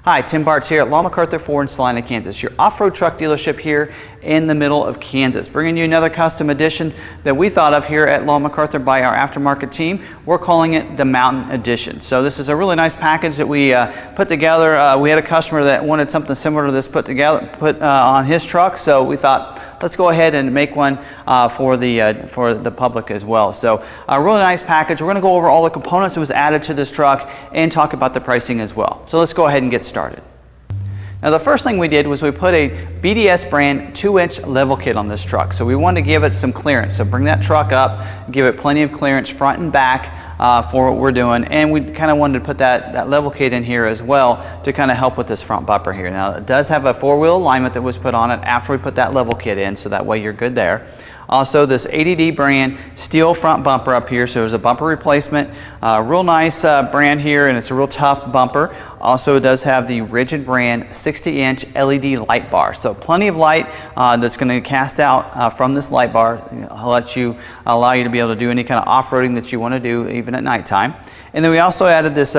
Hi, Tim Bartz here at McArthur Ford in Salina, Kansas, your off-road truck dealership here in the middle of Kansas. Bringing you another custom edition that we thought of here at McArthur by our aftermarket team. We're calling it the Mountain Edition. So this is a really nice package that we put together. We had a customer that wanted something similar to this put on his truck, so we thought, let's go ahead and make one for the public as well. So a really nice package. We're going to go over all the components that was added to this truck and talk about the pricing as well. So let's go ahead and get started. Now the first thing we did was we put a BDS brand 2-inch level kit on this truck. So we wanted to give it some clearance. So bring that truck up, give it plenty of clearance front and back for what we're doing. And we kind of wanted to put that level kit in here as well to kind of help with this front bumper here. Now it does have a 4-wheel alignment that was put on it after we put that level kit in, so that way you're good there. Also, this ADD brand steel front bumper up here, so there's a bumper replacement. Real nice brand here, and it's a real tough bumper. Also, it does have the Rigid brand 60-inch LED light bar, so plenty of light that's going to cast out from this light bar. Allow you to be able to do any kind of off-roading that you want to do, even at nighttime. And then we also added this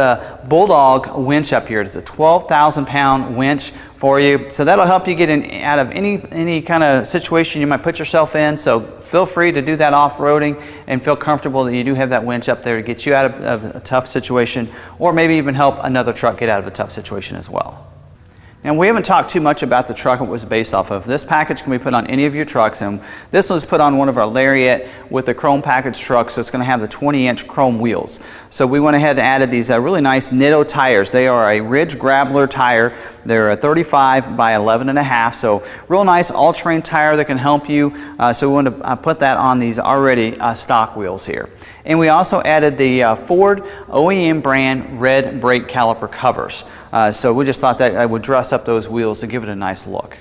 Bulldog winch up here. It's a 12,000-pound winch for you, so that'll help you get out of any kind of situation you might put yourself in. So feel free to do that off-roading and feel comfortable that you do have that winch up there to get you out of a tough situation, or maybe even help another truck get out of a tough situation as well. And we haven't talked too much about the truck it was based off of. This package can be put on any of your trucks, and this was put on one of our Lariat with the chrome package truck, so it's going to have the 20-inch chrome wheels. So we went ahead and added these really nice Nitto tires. They are a RidgeGrappler tire. They're a 35 by 11.5, so real nice all-terrain tire that can help you. So we want to put that on these already stock wheels here. And we also added the Ford OEM brand red brake caliper covers. So we just thought that I would dress up those wheels to give it a nice look.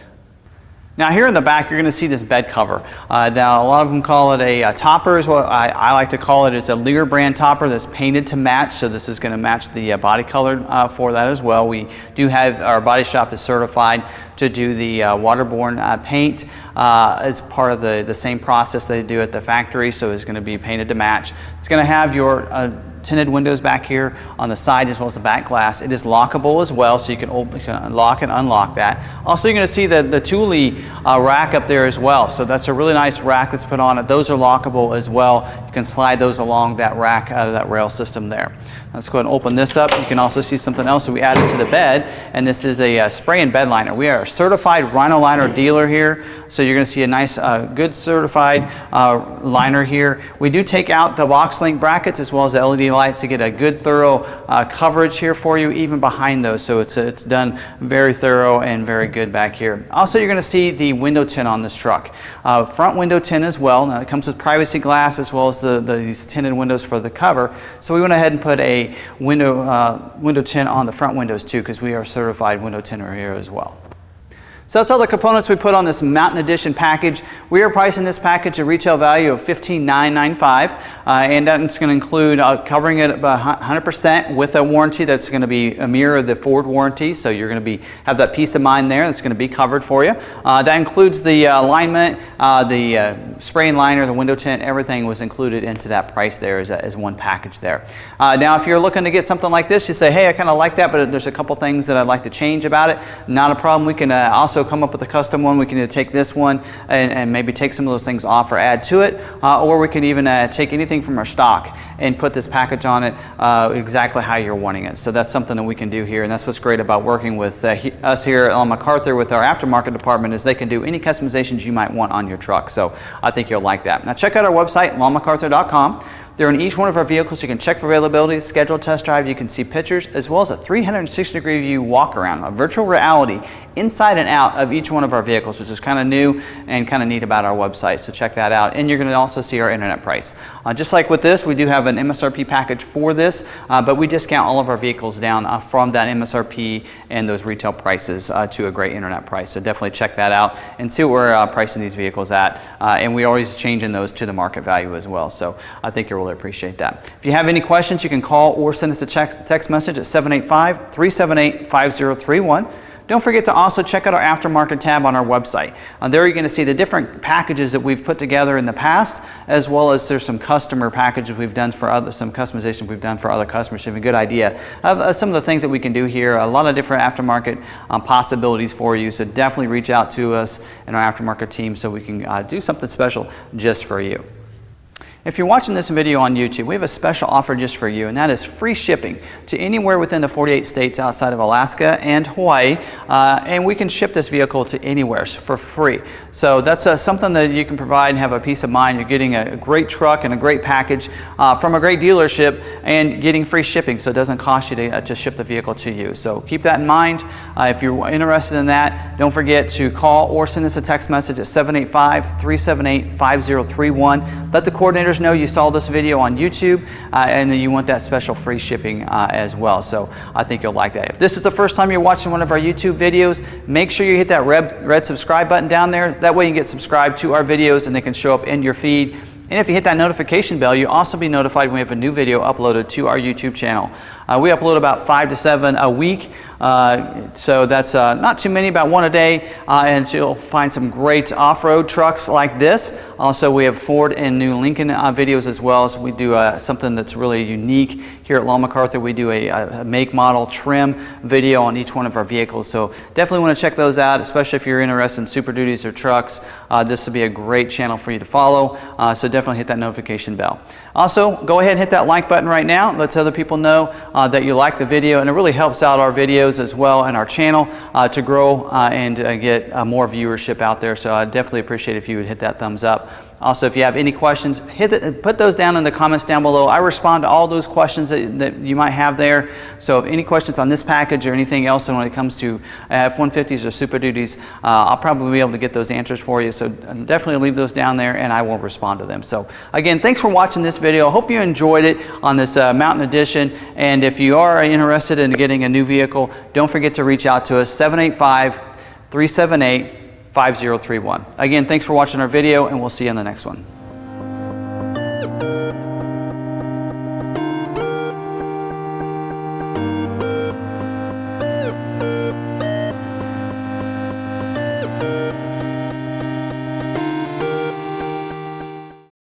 Now here in the back, you're going to see this bed cover. Now a lot of them call it a topper, is what I like to call it. It's a Leer brand topper that's painted to match, so this is going to match the body color for that as well. We do have, our body shop is certified to do the waterborne paint as part of the same process they do at the factory, so it's going to be painted to match. It's going to have your tinted windows back here on the side as well as the back glass. It is lockable as well, so you can lock and unlock that. Also, you're going to see the Thule rack up there as well. So that's a really nice rack that's put on it. Those are lockable as well. You can slide those along that rack, that rail system there. Let's go ahead and open this up. You can also see something else that we added to the bed, and this is a spray and bed liner. We are a certified Rhino liner dealer here, so you're going to see a nice, good certified liner here. We do take out the box link brackets as well as the LED lights to get a good thorough coverage here for you, even behind those. So it's done very thorough and very good back here. Also, you're going to see the window tint on this truck. Front window tint as well. Now it comes with privacy glass as well as these tinted windows for the cover. So we went ahead and put a window tint on the front windows too, because we are certified window tinter here as well. So that's all the components we put on this Mountain Edition package. We are pricing this package a retail value of $15,995, and that's going to include covering it 100% with a warranty that's going to be a mirror of the Ford warranty. So you're going to have that peace of mind there. That's going to be covered for you. That includes the alignment, the spray and liner, the window tint. Everything was included into that price there as one package there. Now, if you're looking to get something like this, you say, hey, I kind of like that, but there's a couple things that I'd like to change about it. Not a problem. We can also come up with a custom one. We can either take this one and maybe take some of those things off or add to it, or we can even take anything from our stock and put this package on it exactly how you're wanting it. So that's something that we can do here, and that's what's great about working with us here at McArthur with our aftermarket department, is they can do any customizations you might want on your truck. So I think you'll like that. Now check out our website, McArthur.com. There in each one of our vehicles, you can check for availability, schedule a test drive, you can see pictures, as well as a 360-degree view walk around, a virtual reality inside and out of each one of our vehicles, which is kind of new and kind of neat about our website. So check that out, and you're going to also see our internet price. Just like with this, we do have an MSRP package for this, but we discount all of our vehicles down from that MSRP and those retail prices to a great internet price. So definitely check that out and see what we're pricing these vehicles at, and we always changing those to the market value as well. So I think you'll really appreciate that. If you have any questions, you can call or send us a text message at 785-378-5031. Don't forget to also check out our aftermarket tab on our website. There you're going to see the different packages that we've put together in the past, as well as there's some customer packages we've done for some customization we've done for other customers. So you have a good idea of some of the things that we can do here. A lot of different aftermarket possibilities for you. So definitely reach out to us and our aftermarket team so we can do something special just for you. If you're watching this video on YouTube, we have a special offer just for you, and that is free shipping to anywhere within the 48 states outside of Alaska and Hawaii, and we can ship this vehicle to anywhere for free. So that's something that you can provide and have a peace of mind. You're getting a great truck and a great package from a great dealership and getting free shipping, so it doesn't cost you to ship the vehicle to you. So keep that in mind. If you're interested in that, don't forget to call or send us a text message at 785-378-5031. Let the coordinators know you saw this video on YouTube and that you want that special free shipping as well. So I think you'll like that. If this is the first time you're watching one of our YouTube videos, make sure you hit that red subscribe button down there. That way you can get subscribed to our videos and they can show up in your feed. And if you hit that notification bell, you'll also be notified when we have a new video uploaded to our YouTube channel. We upload about 5 to 7 a week, so that's not too many, about 1 a day, and you'll find some great off-road trucks like this. Also, we have Ford and new Lincoln videos as well, so we do something that's really unique here at McArthur. We do a make, model, trim video on each one of our vehicles, so definitely want to check those out, especially if you're interested in Super Duties or trucks. This will be a great channel for you to follow, so definitely hit that notification bell. Also, go ahead and hit that like button right now. Let other people know that you like the video, and it really helps out our videos as well and our channel to grow and get more viewership out there. So I definitely appreciate if you would hit that thumbs up. Also, if you have any questions, put those down in the comments down below. I respond to all those questions that you might have there. So if any questions on this package or anything else, and when it comes to F-150s or Super Duties, I'll probably be able to get those answers for you. So definitely leave those down there and I will respond to them. So again, thanks for watching this video. I hope you enjoyed it on this Mountain Edition. And if you are interested in getting a new vehicle, don't forget to reach out to us, 785-378-5031. Again, thanks for watching our video, and we'll see you in the next one.